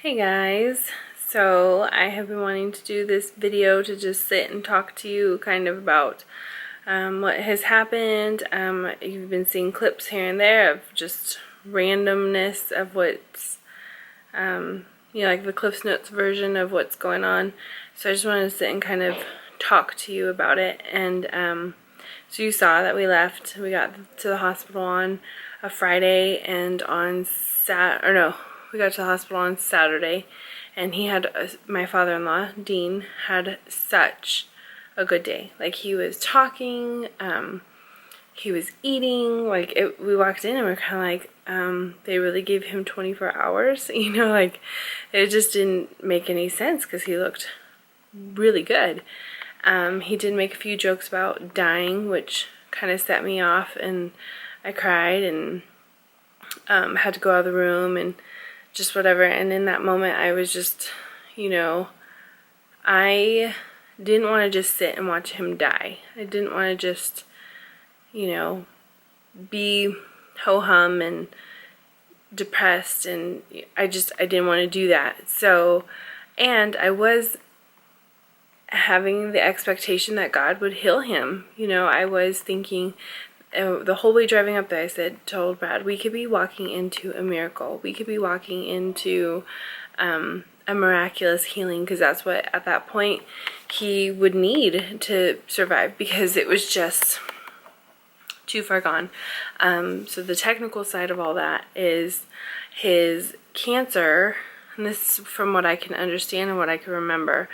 Hey guys, so I have been wanting to do this video to just sit and talk to you kind of about what has happened. You've been seeing clips here and there of just randomness of what's, like the Cliff's Notes version of what's going on. So I just wanted to sit and kind of talk to you about it. And so you saw that we left. We got to the hospital on a Friday, and on we got to the hospital on Saturday, and he had my father-in-law Dean had such a good day. Like, he was talking, he was eating. We walked in and we're kind of like, they really gave him 24 hours, like it just didn't make any sense because he looked really good. He did make a few jokes about dying, which kind of set me off, and I cried and had to go out of the room and just whatever. And in that moment I was just, I didn't want to just sit and watch him die. I didn't want to just, be ho-hum and depressed, and I didn't want to do that. So, and I was having the expectation that God would heal him. I was thinking, the whole way driving up there, told Brad, we could be walking into a miracle. We could be walking into a miraculous healing, because that's what, at that point, he would need to survive, because it was just too far gone. So the technical side of all that is his cancer, and this is from what I can understand and what I can remember,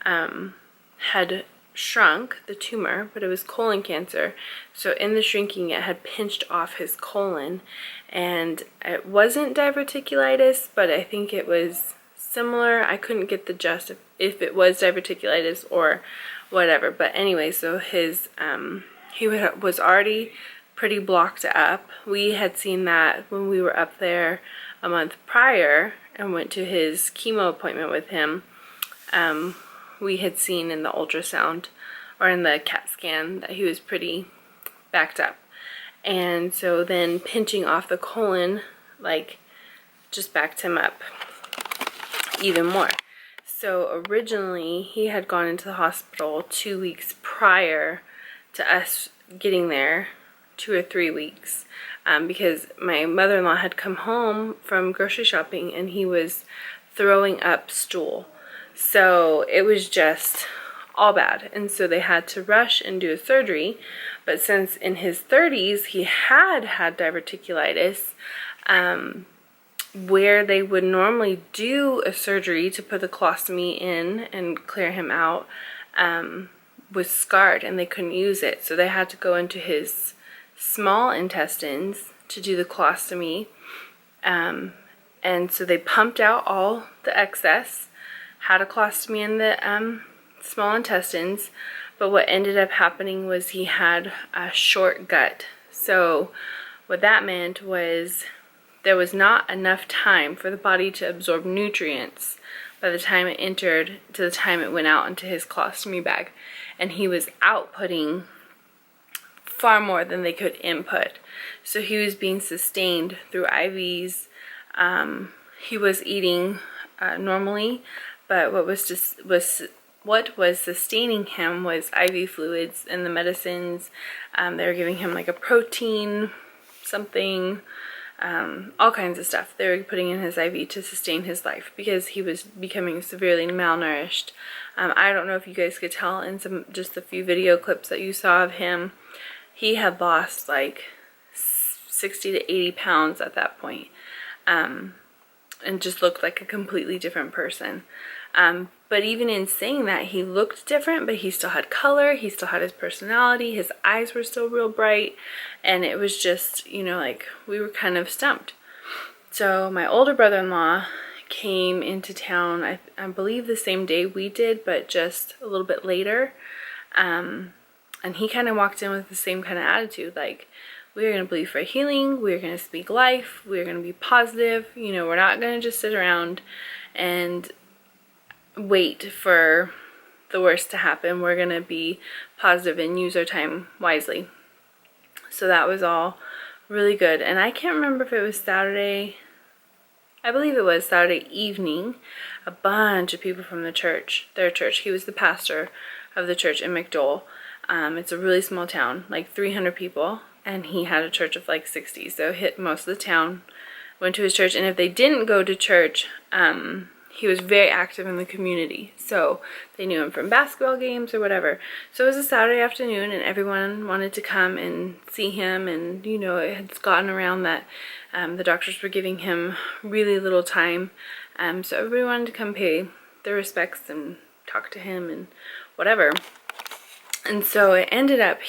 had shrunk, the tumor, but it was colon cancer. So in the shrinking, it had pinched off his colon, and it wasn't diverticulitis, but I think it was similar. I couldn't get the gist if it was diverticulitis or whatever. But anyway, so his he was already pretty blocked up. We had seen that when we were up there a month prior and went to his chemo appointment with him. We had seen in the ultrasound or in the CAT scan that he was pretty backed up. And so then pinching off the colon, just backed him up even more. So originally he had gone into the hospital 2 weeks prior to us getting there, 2 or 3 weeks, because my mother-in-law had come home from grocery shopping and he was throwing up stool. So it was just all bad, and so they had to rush and do a surgery. But since in his 30s he had diverticulitis, where they would normally do a surgery to put the colostomy in and clear him out, was scarred and they couldn't use it. So they had to go into his small intestines to do the colostomy, and so they pumped out all the excess, had a colostomy in the small intestines, but what ended up happening was he had a short gut. So what that meant was there was not enough time for the body to absorb nutrients by the time it entered to the time it went out into his colostomy bag, and he was outputting far more than they could input. So he was being sustained through IVs. He was eating normally, but what was sustaining him was IV fluids and the medicines. They were giving him like a protein something, all kinds of stuff they were putting in his IV to sustain his life, because he was becoming severely malnourished. I don't know if you guys could tell in just a few video clips that you saw of him, he had lost like 60 to 80 pounds at that point, and just looked like a completely different person. But even in saying that, he looked different, but he still had color, he still had his personality, his eyes were still real bright, and it was just, we were kind of stumped. So my older brother-in-law came into town, I believe the same day we did, but just a little bit later, and he kind of walked in with the same kind of attitude, like, we're going to believe for healing, we're going to speak life, we're going to be positive, we're not going to just sit around and wait for the worst to happen. We're going to be positive and use our time wisely. So that was all really good. And I can't remember if it was Saturday. I believe it was Saturday evening, a bunch of people from the church, their church. He was the pastor of the church in McDowell. It's a really small town, like 300 people, and he had a church of like 60. So hit most of the town, went to his church, and if they didn't go to church, he was very active in the community. So they knew him from basketball games or whatever. So it was a Saturday afternoon, and everyone wanted to come and see him. And, you know, it had gotten around that the doctors were giving him really little time. So everybody wanted to come pay their respects and talk to him and whatever. And so it ended up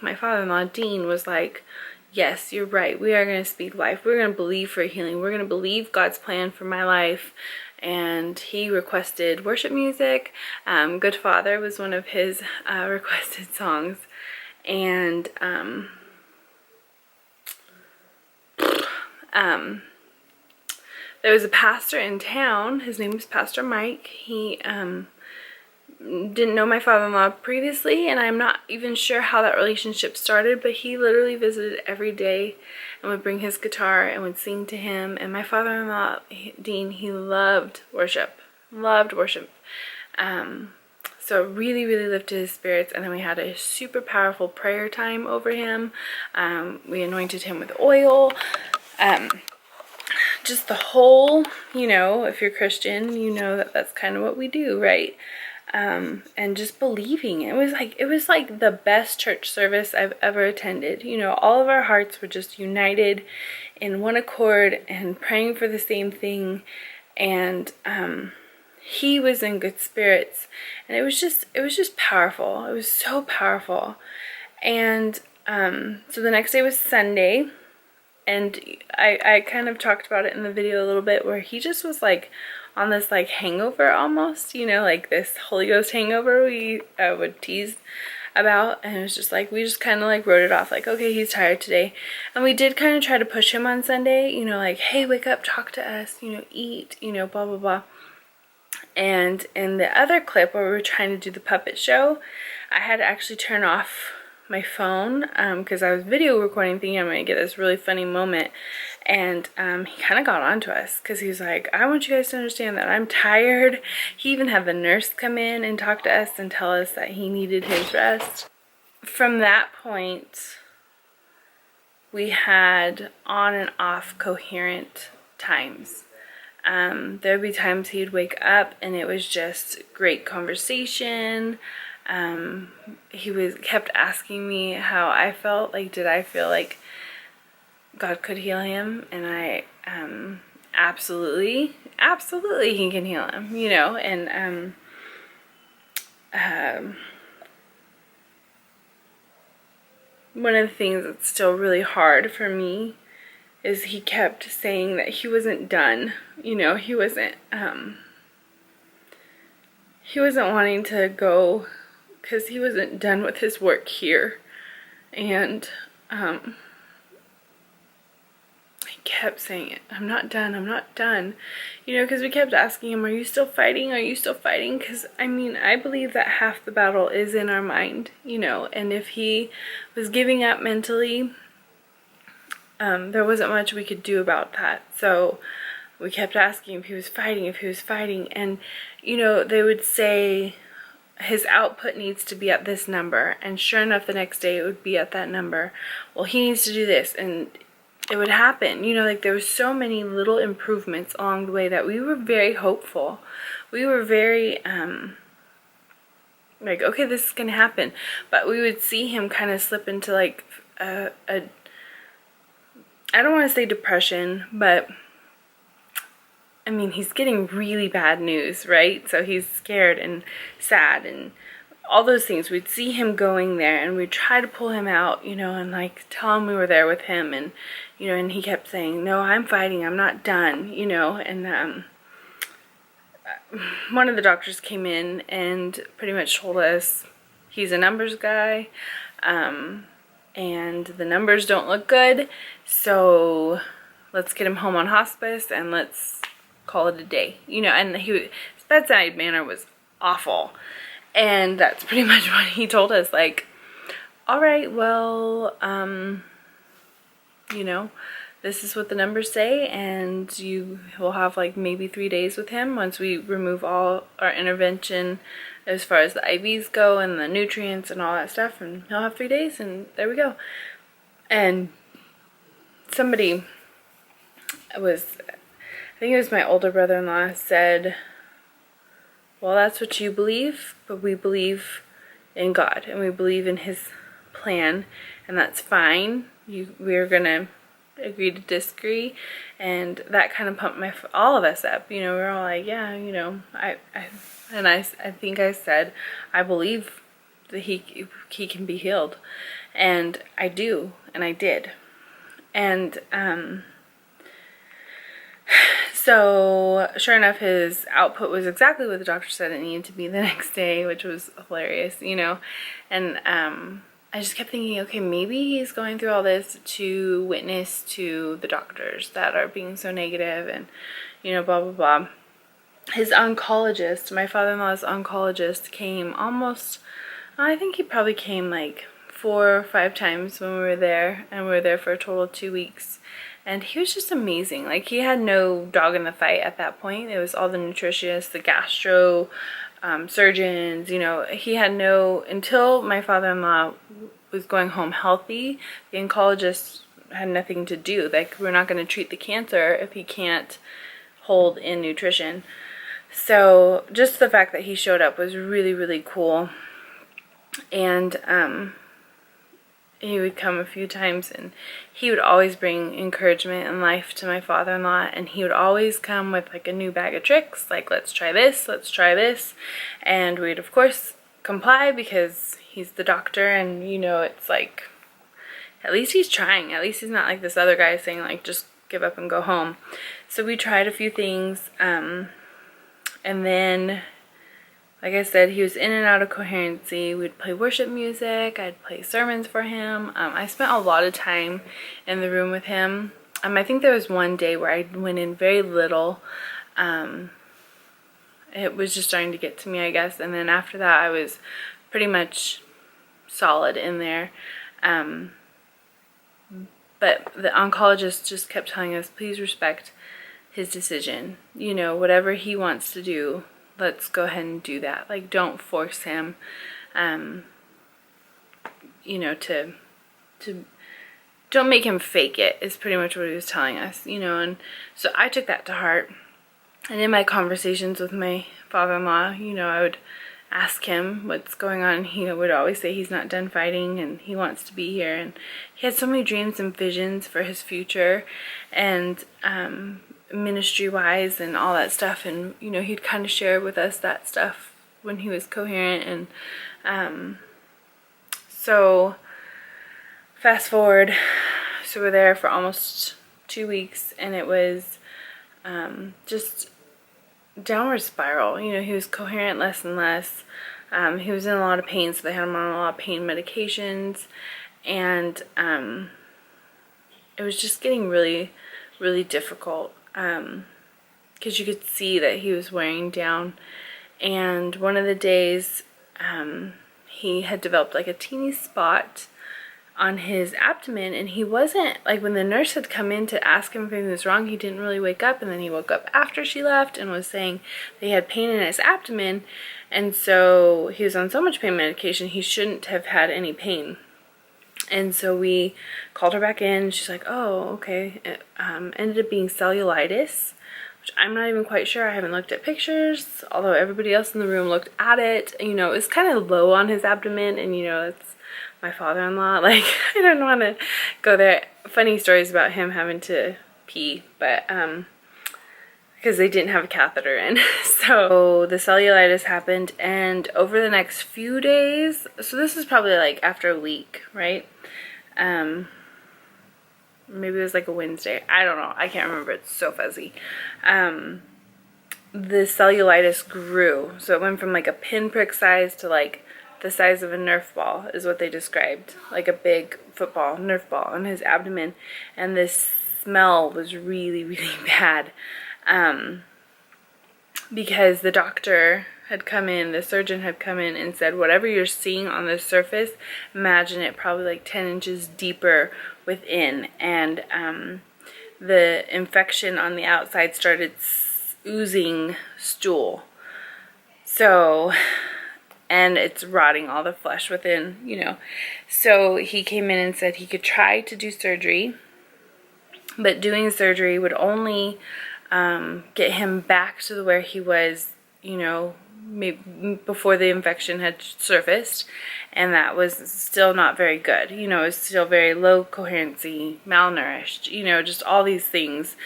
my father-in-law, Dean, was like, yes, you're right. We are going to speak life. We're going to believe for healing. We're going to believe God's plan for my life. And he requested worship music. Good Father was one of his requested songs. And there was a pastor in town. His name was Pastor Mike. He didn't know my father-in-law previously, and I'm not even sure how that relationship started, but he literally visited every day and would bring his guitar and would sing to him. And my father-in-law, Dean, he loved worship. So really, really lifted his spirits. And then we had a super powerful prayer time over him. We anointed him with oil. Just the whole, you know, if you're Christian, you know that that's kind of what we do, right? And just believing. It was like the best church service I've ever attended. You know, all of our hearts were just united in one accord and praying for the same thing. And he was in good spirits, and it was just powerful. It was so powerful. And so the next day was Sunday, and I kind of talked about it in the video a little bit, where he just was like on this like hangover almost, you know, like this Holy Ghost hangover we would tease about. And it was just like, we just kind of like wrote it off, like, okay, he's tired today. And we did kind of try to push him on Sunday, you know, like, hey, wake up, talk to us, you know, eat, you know, blah blah blah. And in the other clip where we were trying to do the puppet show, I had to actually turn off my phone because I was video recording, thinking I'm going to get this really funny moment. And he kind of got on to us because he was like, I want you guys to understand that I'm tired. He even had the nurse come in and talk to us and tell us that he needed his rest. From that point, we had on and off coherent times. There'd be times he'd wake up and it was just great conversation. He kept asking me how I felt, like, did I feel like God could heal him? And I, absolutely he can heal him, you know. And one of the things that's still really hard for me is he kept saying that he wasn't done, you know. He wasn't wanting to go because he wasn't done with his work here. And he kept saying it, I'm not done, you know, because we kept asking him, are you still fighting, because I mean, I believe that half the battle is in our mind, you know. And if he was giving up mentally, there wasn't much we could do about that. So we kept asking if he was fighting, and you know, they would say his output needs to be at this number, and sure enough, the next day it would be at that number. Well, he needs to do this, and it would happen, you know. Like, there were so many little improvements along the way that we were very hopeful. We were very like, okay, this is gonna happen. But we would see him kind of slip into like a I don't want to say depression, but I mean, he's getting really bad news, right? So he's scared and sad and all those things. We'd see him going there, and we'd try to pull him out, you know, and like tell him we were there with him. And, you know, and he kept saying, no, I'm fighting, I'm not done, you know. And one of the doctors came in and pretty much told us he's a numbers guy, and the numbers don't look good, so let's get him home on hospice and let's call it a day, you know. And his bedside manner was awful, and that's pretty much what he told us, like, all right, well, you know, this is what the numbers say, and you will have like maybe 3 days with him once we remove all our intervention as far as the IVs go and the nutrients and all that stuff, and he'll have 3 days, and there we go. And somebody I think it was my older brother-in-law, said, well, that's what you believe, but we believe in God and we believe in his plan, and that's fine. We're gonna agree to disagree. And that kind of pumped all of us up. You know, we're all like, yeah, you know, I think I said I believe that he can be healed, and I do, and I did. And so sure enough, his output was exactly what the doctor said it needed to be the next day, which was hilarious, you know. And I just kept thinking, okay, maybe he's going through all this to witness to the doctors that are being so negative and, you know, blah, blah, blah. His oncologist, my father-in-law's oncologist, came almost, I think he probably came like 4 or 5 times when we were there, and we were there for a total of 2 weeks. And he was just amazing. Like, he had no dog in the fight at that point. It was all the nutritionists, the gastro surgeons, you know. He had no, until my father-in-law was going home healthy, the oncologist had nothing to do. Like, we're not going to treat the cancer if he can't hold in nutrition. So just the fact that he showed up was really, really cool. And he would come a few times, and he would always bring encouragement and life to my father-in-law, and he would always come with like a new bag of tricks, like, let's try this, and we'd of course comply because he's the doctor, and you know, it's like, at least he's trying. At least he's not like this other guy saying like, just give up and go home. So we tried a few things, and then, like I said, he was in and out of coherency. We'd play worship music. I'd play sermons for him. I spent a lot of time in the room with him. I think there was one day where I went in very little. It was just starting to get to me, I guess. And then after that, I was pretty much solid in there. But the oncologist just kept telling us, please respect his decision. You know, whatever he wants to do, let's go ahead and do that. Like, don't force him, you know, don't make him fake it, is pretty much what he was telling us, you know. And so I took that to heart. And in my conversations with my father-in-law, you know, I would ask him what's going on. He would always say he's not done fighting and he wants to be here. And he had so many dreams and visions for his future, and ministry-wise and all that stuff. And, you know, he'd kind of share with us that stuff when he was coherent. And so fast forward, so we're there for almost 2 weeks, and it was just downward spiral. You know, he was coherent less and less. He was in a lot of pain, so they had him on a lot of pain medications, and it was just getting really, really difficult, because you could see that he was wearing down. And one of the days, he had developed like a teeny spot on his abdomen, and he wasn't, like, when the nurse had come in to ask him if anything was wrong, he didn't really wake up. And then he woke up after she left and was saying that he had pain in his abdomen, and so he was on so much pain medication he shouldn't have had any pain. And so we called her back in. She's like, oh, okay. It ended up being cellulitis, which I'm not even quite sure. I haven't looked at pictures, although everybody else in the room looked at it. You know, it was kind of low on his abdomen, and, you know, it's my father-in-law. Like, I don't want to go there. Funny stories about him having to pee, but because they didn't have a catheter in. So the cellulitis happened, and over the next few days, so this is probably like after a week, right? Maybe it was like a Wednesday. I don't know. I can't remember. It's so fuzzy. The cellulitis grew. So it went from like a pinprick size to like the size of a Nerf ball, is what they described. Like a big football, Nerf ball on his abdomen. And this smell was really, really bad. Because the doctor had come in, the surgeon had come in and said, whatever you're seeing on the surface, imagine it probably like 10 inches deeper within. And the infection on the outside started oozing stool. So, and it's rotting all the flesh within, you know. So he came in and said he could try to do surgery, but doing surgery would only get him back to where he was, you know, maybe before the infection had surfaced, and that was still not very good. You know, it was still very low coherency, malnourished, you know, just all these things.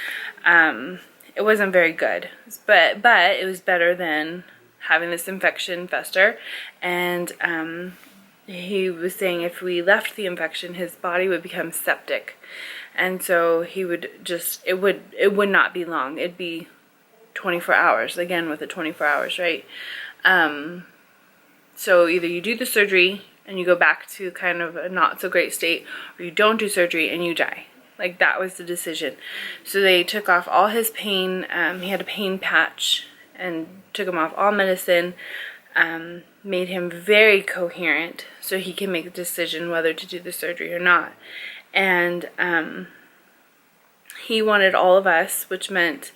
It wasn't very good, but it was better than having this infection fester. And he was saying if we left the infection, his body would become septic, and so he would just, it would not be long. It'd be 24 hours, again with the 24 hours, right? So either you do the surgery and you go back to kind of a not so great state, or you don't do surgery and you die. Like, that was the decision. So they took off all his pain. He had a pain patch and took him off all medicine, made him very coherent so he can make a decision whether to do the surgery or not. And he wanted all of us, which meant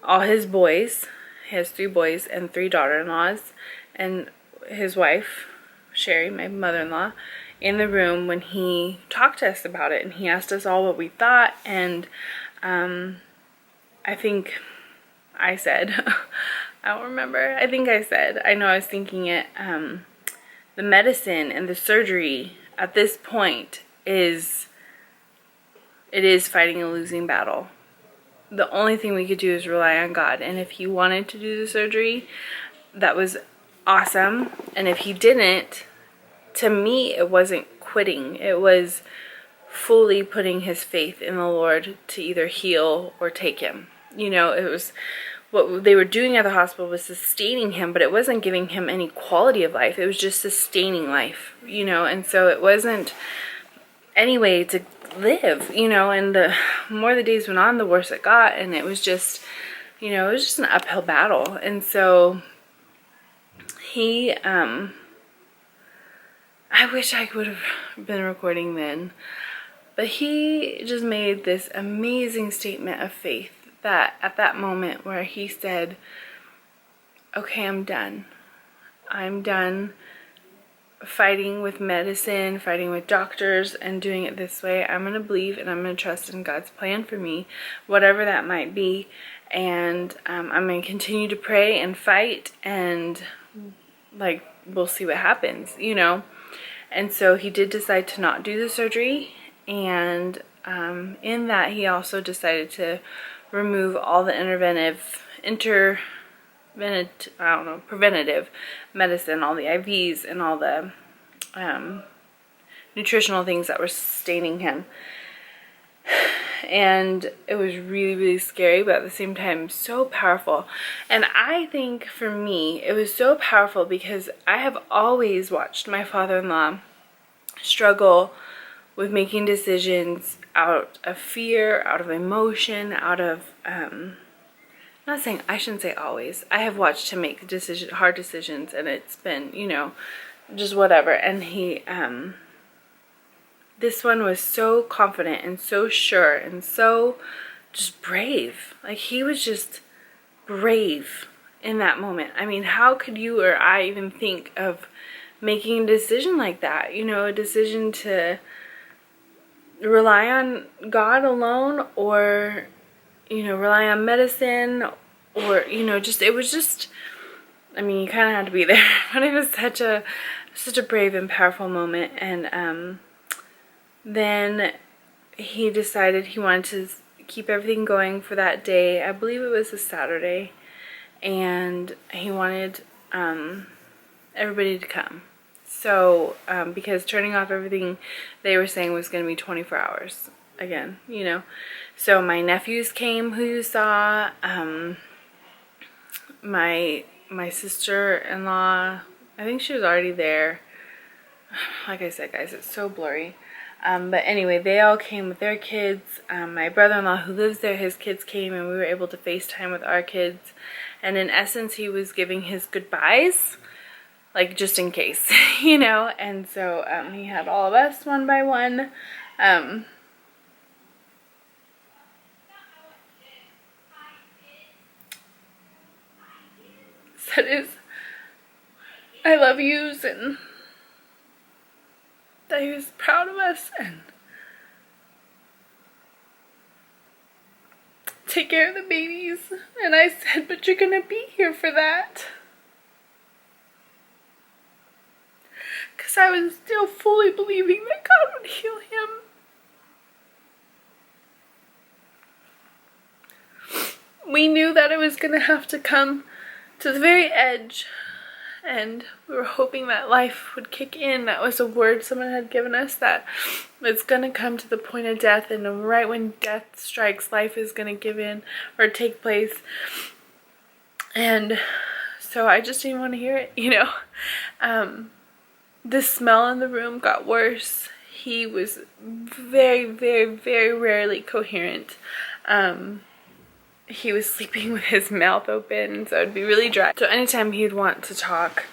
all his boys. He has 3 boys and 3 daughter-in-laws, and his wife, Sherry, my mother-in-law, in the room when he talked to us about it, and he asked us all what we thought. And I think I said, I don't remember, I think I said, I know I was thinking it, the medicine and the surgery at this point is fighting a losing battle. The only thing we could do is rely on God. And if he wanted to do the surgery, that was awesome. And if he didn't, to me, it wasn't quitting. It was fully putting his faith in the Lord to either heal or take him. You know, it was what they were doing at the hospital was sustaining him, but it wasn't giving him any quality of life. It was just sustaining life, you know. And so it wasn't any way to live, you know. And the more the days went on, the worse it got. And it was just, you know, it was just an uphill battle. And so he, I wish I would have been recording then, but he just made this amazing statement of faith that at that moment where he said, okay, I'm done. I'm done fighting with medicine, fighting with doctors, and doing it this way. I'm going to believe and I'm going to trust in God's plan for me, whatever that might be. And I'm going to continue to pray and fight, and like, we'll see what happens, you know. And so he did decide to not do the surgery, and in that he also decided to remove all the preventative medicine, all the IVs and all the nutritional things that were sustaining him. And it was really, really scary, but at the same time so powerful. And I think for me it was so powerful because I have always watched my father-in-law struggle with making decisions out of fear, out of emotion, out of not saying, I shouldn't say always. I have watched him make hard decisions, and it's been, you know, just whatever. And he this one was so confident and so sure and so just brave. Like, he was just brave in that moment. I mean, how could you or I even think of making a decision like that? You know, a decision to rely on God alone, or, you know, rely on medicine, or, you know, just, it was just, I mean, you kind of had to be there. But it was such a brave and powerful moment. And then he decided he wanted to keep everything going for that day. I believe it was a Saturday, and he wanted everybody to come. So because turning off everything, they were saying, was going to be 24 hours again, you know. So my nephews came, who you saw, my sister-in-law, I think she was already there. Like I said, guys, it's so blurry. But anyway, they all came with their kids. My brother-in-law who lives there, his kids came, and we were able to FaceTime with our kids. And in essence, he was giving his goodbyes, like, just in case, you know. And so he had all of us one by one. said his I love yous and that he was proud of us and take care of the babies. And I said, but you're gonna be here for that. Because I was still fully believing that God would heal him. We knew that it was gonna have to come to the very edge, and we were hoping that life would kick in. That was a word someone had given us, that it's gonna come to the point of death, and right when death strikes, life is gonna give in or take place. And so I just didn't want to hear it, you know. The smell in the room got worse. He was very, very, very rarely coherent. He was sleeping with his mouth open, so it'd be really dry. So anytime he'd want to talk,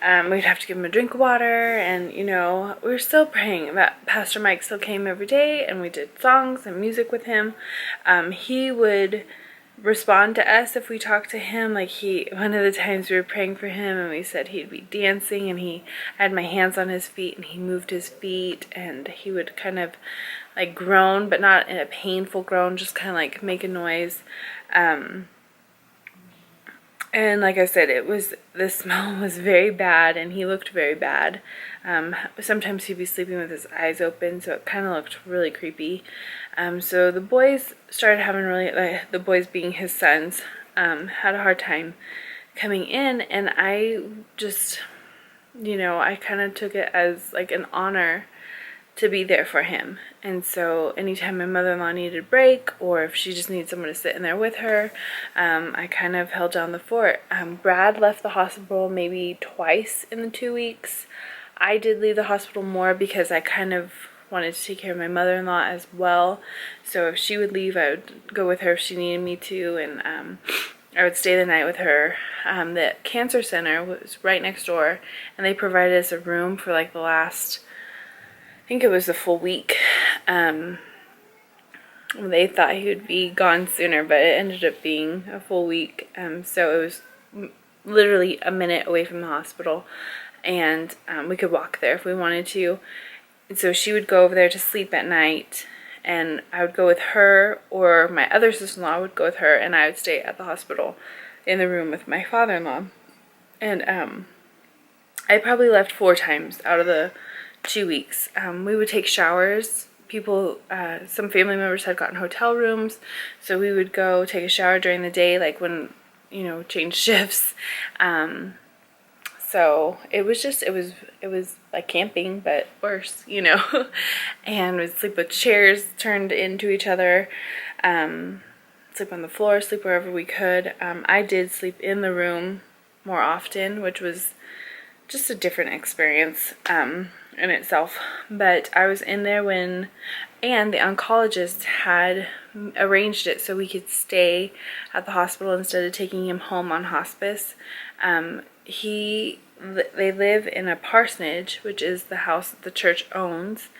we'd have to give him a drink of water, and you know, we were still praying. That Pastor Mike still came every day, and we did songs and music with him. He would respond to us if we talked to him. Like one of the times we were praying for him, and we said he'd be dancing, and I had my hands on his feet, and he moved his feet, and he would kind of like groan, but not in a painful groan, just kind of like make a noise. And like I said, the smell was very bad, and he looked very bad. Sometimes he'd be sleeping with his eyes open, so it kind of looked really creepy. So the boys started having the boys being his sons, had a hard time coming in, and I just, you know, I kind of took it as like an honor to be there for him. And so anytime my mother-in-law needed a break, or if she just needed someone to sit in there with her, I kind of held down the fort. Brad left the hospital maybe twice in the 2 weeks. I did leave the hospital more because I kind of wanted to take care of my mother-in-law as well. So if she would leave, I would go with her if she needed me to, and I would stay the night with her. The cancer center was right next door, and they provided us a room for like the last, I think it was a full week. They thought he would be gone sooner, but it ended up being a full week. So it was literally a minute away from the hospital, and we could walk there if we wanted to. And so she would go over there to sleep at night, and I would go with her, or my other sister-in-law would go with her, and I would stay at the hospital in the room with my father-in-law. And I probably left 4 times out of the 2 weeks. We would take showers. People, some family members had gotten hotel rooms, so we would go take a shower during the day, like when, you know, change shifts. So it was like camping, but worse, you know. And we'd sleep with chairs turned into each other, sleep on the floor, sleep wherever we could. I did sleep in the room more often, which was just a different experience in itself. But I was in there and the oncologist had arranged it so we could stay at the hospital instead of taking him home on hospice. They live in a parsonage, which is the house that the church owns,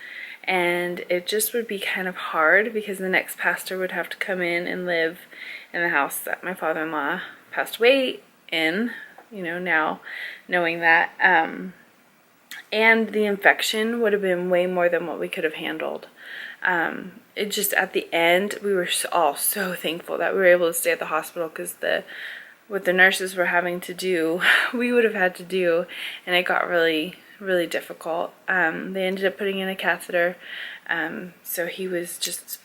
and it just would be kind of hard because the next pastor would have to come in and live in the house that my father-in-law passed away in, you know, now knowing that. And the infection would have been way more than what we could have handled. It just, at the end, we were all so thankful that we were able to stay at the hospital, because what the nurses were having to do, we would have had to do, and it got really, really difficult. They ended up putting in a catheter, so he was just,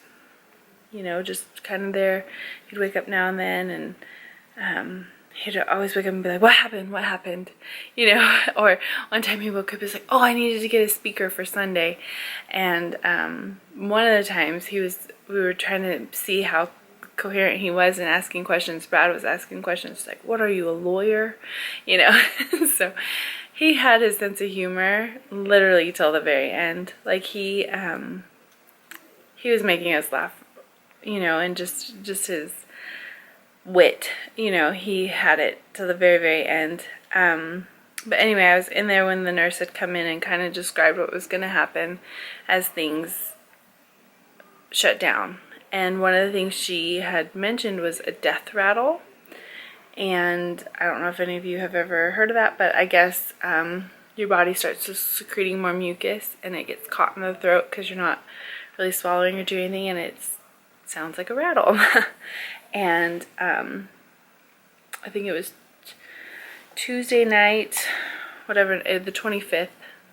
you know, just kind of there. He'd wake up now and then, and he'd always wake up and be like, what happened, you know. Or one time he woke up, he was like, oh, I needed to get a speaker for Sunday. And one of the times we were trying to see how coherent he was and asking questions. Brad was asking questions like, what are you, a lawyer, you know? So he had his sense of humor literally till the very end. Like he was making us laugh, you know, and just his wit, you know, he had it till the very, very end. But anyway, I was in there when the nurse had come in and kind of described what was going to happen as things shut down. And one of the things she had mentioned was a death rattle. And I don't know if any of you have ever heard of that, but I guess your body starts secreting more mucus and it gets caught in the throat because you're not really swallowing or doing anything, and it sounds like a rattle. And I think it was Tuesday night, whatever, the 25th.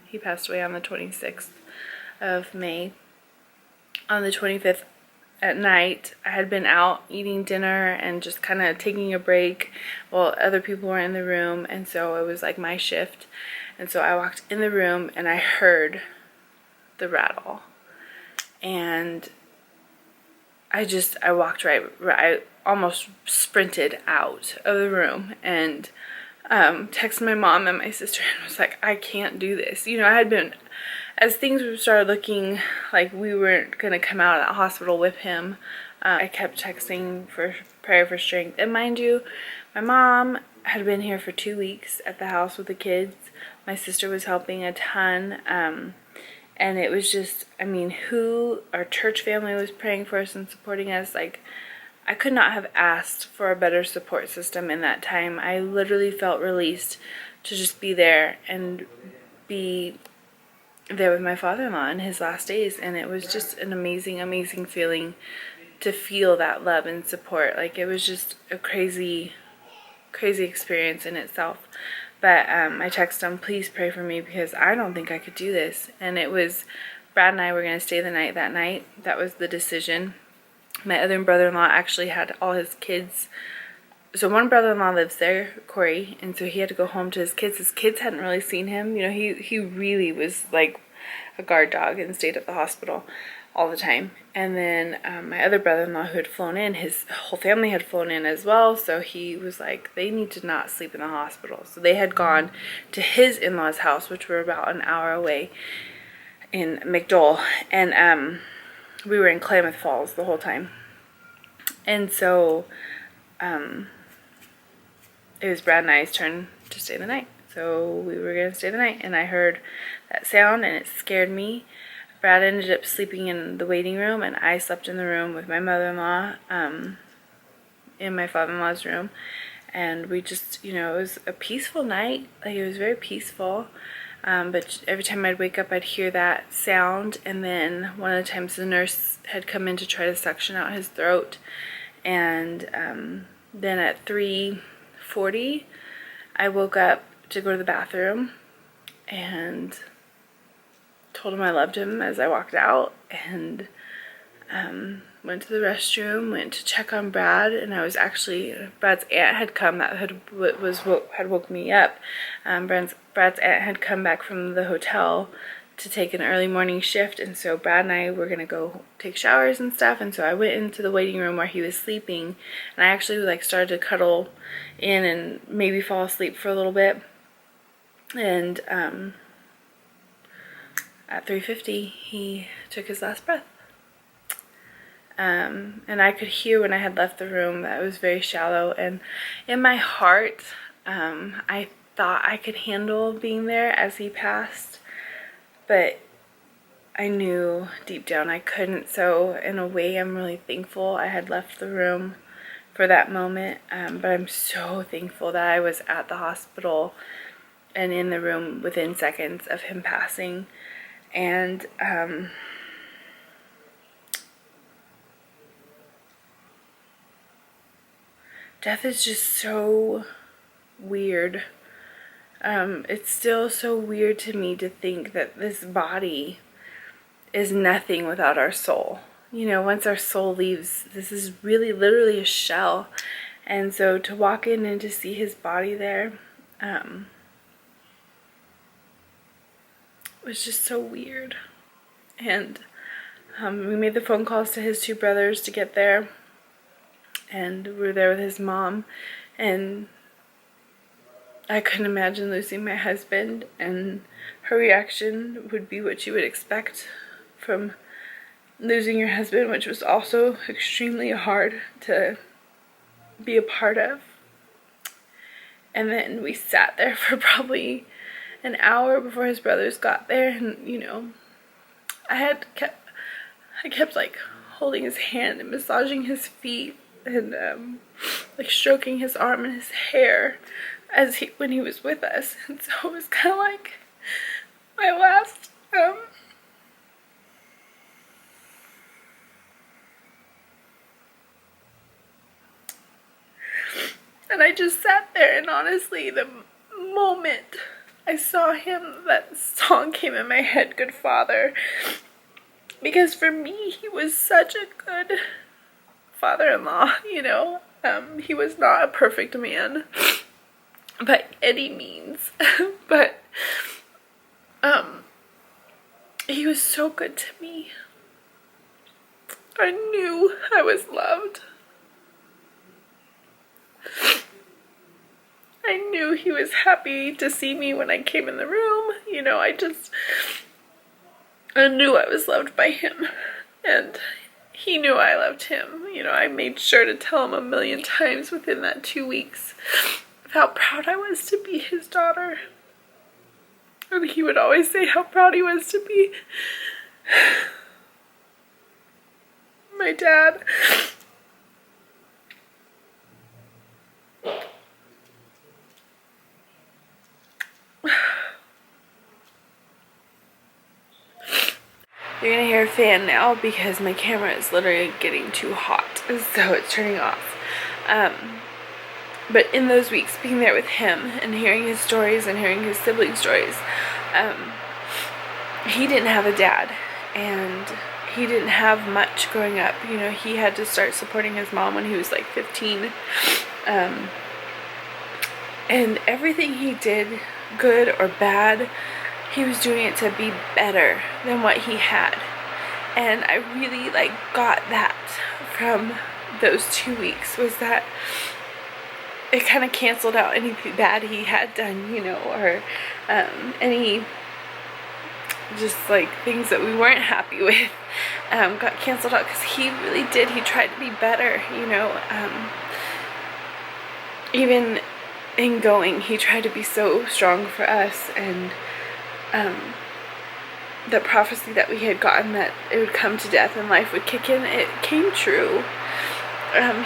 He passed away on the 26th of May. On the 25th at night, I had been out eating dinner and just kind of taking a break while other people were in the room, and so it was like my shift. And so I walked in the room and I heard the rattle, and I walked I almost sprinted out of the room and texted my mom and my sister and was like, I can't do this. You know, I had been, as things started looking like we weren't going to come out of that hospital with him, I kept texting for prayer for strength. And mind you, my mom had been here for 2 weeks at the house with the kids. My sister was helping a ton. And it was just, I mean, our church family was praying for us and supporting us. Like, I could not have asked for a better support system in that time. I literally felt released to just be there and be there with my father-in-law in his last days. And it was just an amazing, amazing feeling to feel that love and support. Like, it was just a crazy, crazy experience in itself. But I texted him, please pray for me because I don't think I could do this. And it was, Brad and I were going to stay the night that night. That was the decision. My other brother-in-law actually had all his kids. So one brother-in-law lives there, Corey, and so he had to go home to his kids. His kids hadn't really seen him. You know, he really was like a guard dog and stayed at the hospital all the time. And then my other brother-in-law who had flown in, his whole family had flown in as well, so he was like, they need to not sleep in the hospital. So they had gone to his in-laws' house, which were about an hour away in McDowell, and we were in Klamath Falls the whole time. And so it was Brad and I's turn to stay the night. So we were going to stay the night, and I heard that sound and it scared me. Brad ended up sleeping in the waiting room, and I slept in the room with my mother-in-law in my father-in-law's room. And we just, you know, it was a peaceful night. Like, it was very peaceful. But every time I'd wake up, I'd hear that sound. And then one of the times the nurse had come in to try to suction out his throat. And then at 3:40, I woke up to go to the bathroom and told him I loved him as I walked out, and went to the restroom, went to check on Brad, and I was actually, Brad's aunt had come, that had woke me up. Brad's aunt had come back from the hotel to take an early morning shift, and so Brad and I were gonna go take showers and stuff, and so I went into the waiting room where he was sleeping, and I actually like started to cuddle in and maybe fall asleep for a little bit. And at 3:50, he took his last breath. And I could hear when I had left the room that it was very shallow. And in my heart, I thought I could handle being there as he passed. But I knew deep down I couldn't. So in a way, I'm really thankful I had left the room for that moment. But I'm so thankful that I was at the hospital and in the room within seconds of him passing. And death is just so weird. It's still so weird to me to think that this body is nothing without our soul. You know, once our soul leaves, this is really literally a shell. And so to walk in and to see his body there, was just so weird. And we made the phone calls to his two brothers to get there, and we were there with his mom, and I couldn't imagine losing my husband, and her reaction would be what you would expect from losing your husband, which was also extremely hard to be a part of. And then we sat there for probably an hour before his brothers got there, and you know, I kept like holding his hand and massaging his feet, and like stroking his arm and his hair when he was with us. And so it was kind of like my last and I just sat there, and honestly, the moment I saw him, that song came in my head, Good Father, because for me, he was such a good father-in-law, you know. He was not a perfect man by any means, but he was so good to me. I knew I was loved. I knew he was happy to see me when I came in the room. You know, I knew I was loved by him, and he knew I loved him. You know, I made sure to tell him a million times within that 2 weeks of how proud I was to be his daughter. And he would always say how proud he was to be my dad. You're gonna hear a fan now because my camera is literally getting too hot, so it's turning off. But in those weeks, being there with him and hearing his stories and hearing his sibling stories, he didn't have a dad, and he didn't have much growing up. You know, he had to start supporting his mom when he was like 15. And everything he did, good or bad, he was doing it to be better than what he had. And I really got that from those 2 weeks, was that it kind of canceled out anything bad he had done, you know, or any just things that we weren't happy with got canceled out, because he really did. He tried to be better, you know. Even in going, he tried to be so strong for us, and the prophecy that we had gotten that it would come to death and life would kick in, it came true.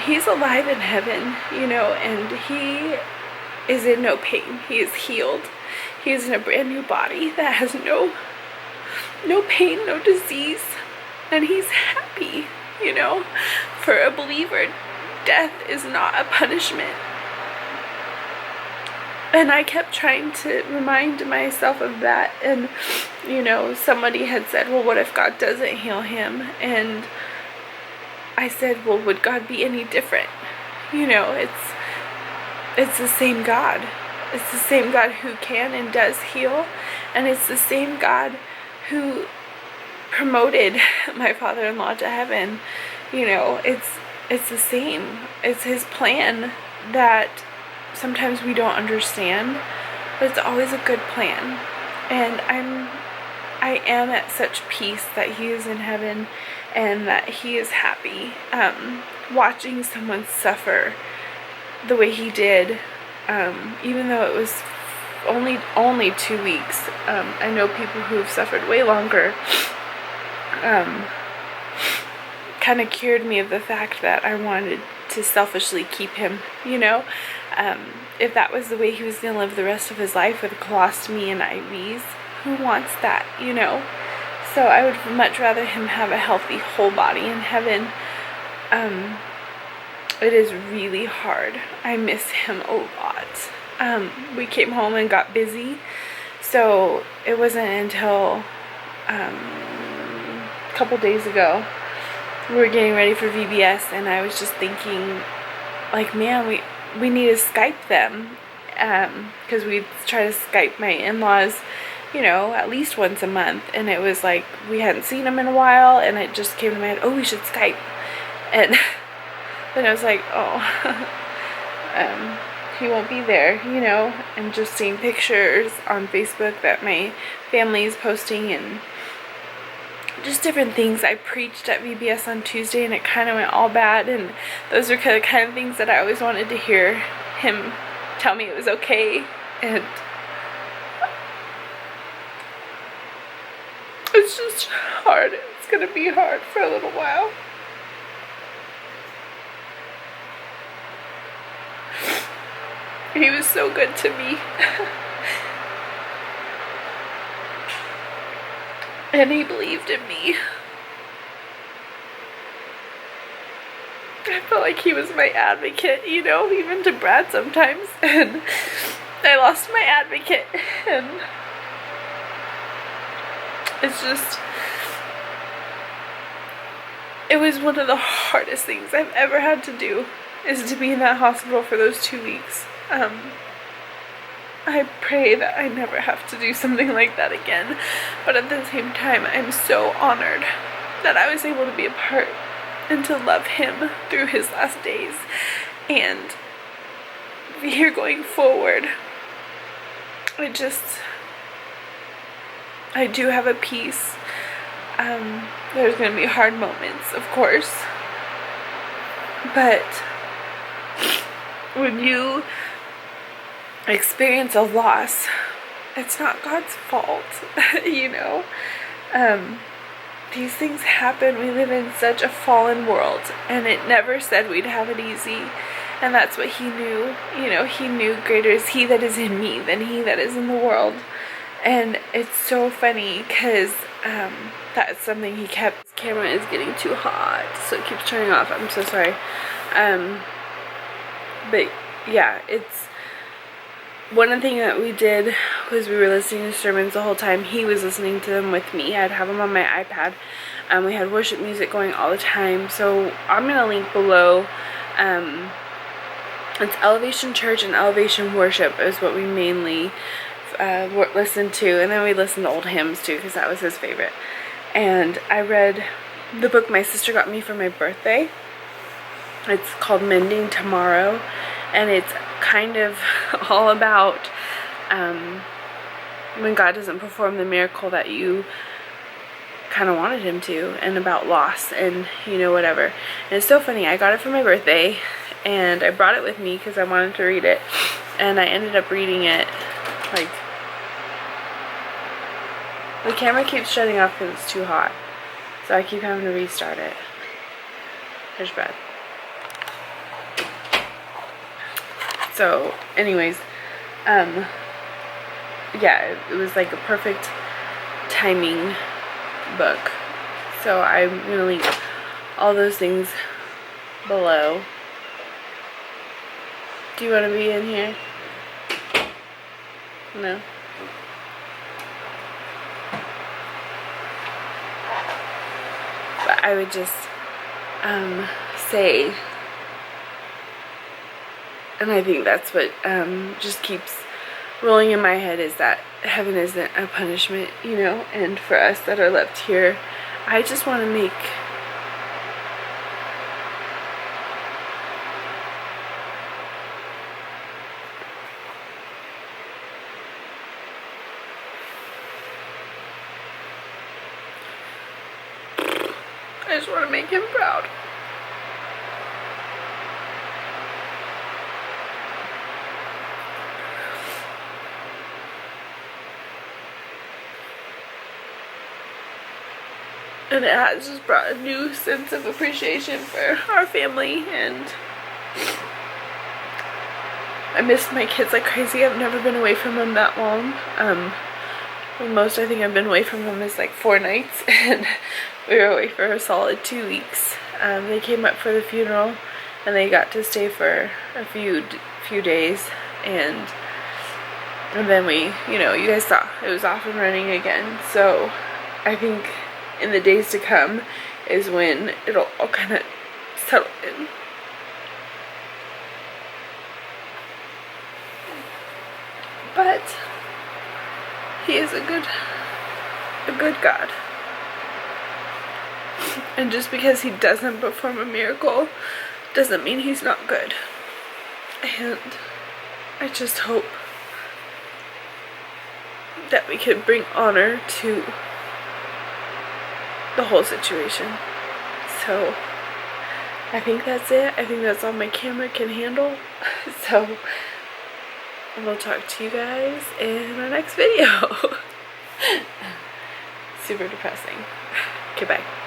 He's alive in heaven, you know, and he is in no pain. He is healed. He is in a brand new body that has no pain, no disease, and he's happy, you know. For a believer, death is not a punishment. And I kept trying to remind myself of that. And, you know, somebody had said, well, what if God doesn't heal him? And I said, well, would God be any different? You know, it's the same God. It's the same God who can and does heal. And it's the same God who promoted my father-in-law to heaven. You know, it's the same. It's his plan that sometimes we don't understand, but it's always a good plan. And I am at such peace that he is in heaven and that he is happy. Watching someone suffer the way he did, even though it was only 2 weeks. I know people who've suffered way longer. Kind of cured me of the fact that I wanted to selfishly keep him, you know. If that was the way he was going to live the rest of his life, with colostomy and IVs, who wants that, you know? So I would much rather him have a healthy whole body in heaven. It is really hard. I miss him a lot. We came home and got busy, so it wasn't until a couple days ago we were getting ready for VBS, and I was just thinking, man, we need to Skype them, because we try to Skype my in-laws, you know, at least once a month, and it was we hadn't seen them in a while, and it just came to my head, oh, we should Skype. And then I was like, oh, he won't be there, you know. And just seeing pictures on Facebook that my family is posting, and just different things. I preached at VBS on Tuesday, and it kind of went all bad, and those are kind of things that I always wanted to hear him tell me it was okay. And it's just hard. It's gonna be hard for a little while. He was so good to me. And he believed in me. I felt like he was my advocate, you know, even to Brad sometimes. And I lost my advocate. And it's just, it was one of the hardest things I've ever had to do, is to be in that hospital for those 2 weeks. I pray that I never have to do something like that again, but at the same time, I'm so honored that I was able to be a part and to love him through his last days and be here going forward. I do have a peace. There's going to be hard moments, of course, but when you experience a loss, it's not God's fault, you know. These things happen. We live in such a fallen world, and it never said we'd have it easy, and that's what he knew. You know, he knew greater is he that is in me than he that is in the world. And it's so funny because that's something he kept. This camera is getting too hot, so it keeps turning off. I'm so sorry. But yeah, it's one of the things that we did was we were listening to sermons the whole time. He was listening to them with me. I'd have them on my iPad. We had worship music going all the time. So I'm going to link below. It's Elevation Church and Elevation Worship is what we mainly listened to. And then we listened to old hymns too, because that was his favorite. And I read the book my sister got me for my birthday. It's called Mending Tomorrow. And it's kind of all about when God doesn't perform the miracle that you kind of wanted him to, and about loss and, you know, whatever. And it's so funny. I got it for my birthday, and I brought it with me because I wanted to read it. And I ended up reading it, like, the camera keeps shutting off because it's too hot. So I keep having to restart it. Here's Brad. So, anyways, yeah, it was like a perfect timing book. So I'm going to link all those things below. Do you want to be in here? No? But I would just say, and I think that's what just keeps rolling in my head, is that heaven isn't a punishment, you know, and for us that are left here, I just want to make him proud. And it has just brought a new sense of appreciation for our family, and I miss my kids like crazy. I've never been away from them that long. The most I think I've been away from them is like 4 nights, and we were away for a solid 2 weeks. They came up for the funeral, and they got to stay for a few days, and then we, you know, you guys saw it was off and running again. So I think in the days to come is when it'll all kind of settle in. But he is a good God. And just because he doesn't perform a miracle doesn't mean he's not good. And I just hope that we can bring honor to the whole situation. So I think that's it. I think that's all my camera can handle. So we'll talk to you guys in our next video. Super depressing. Okay, bye.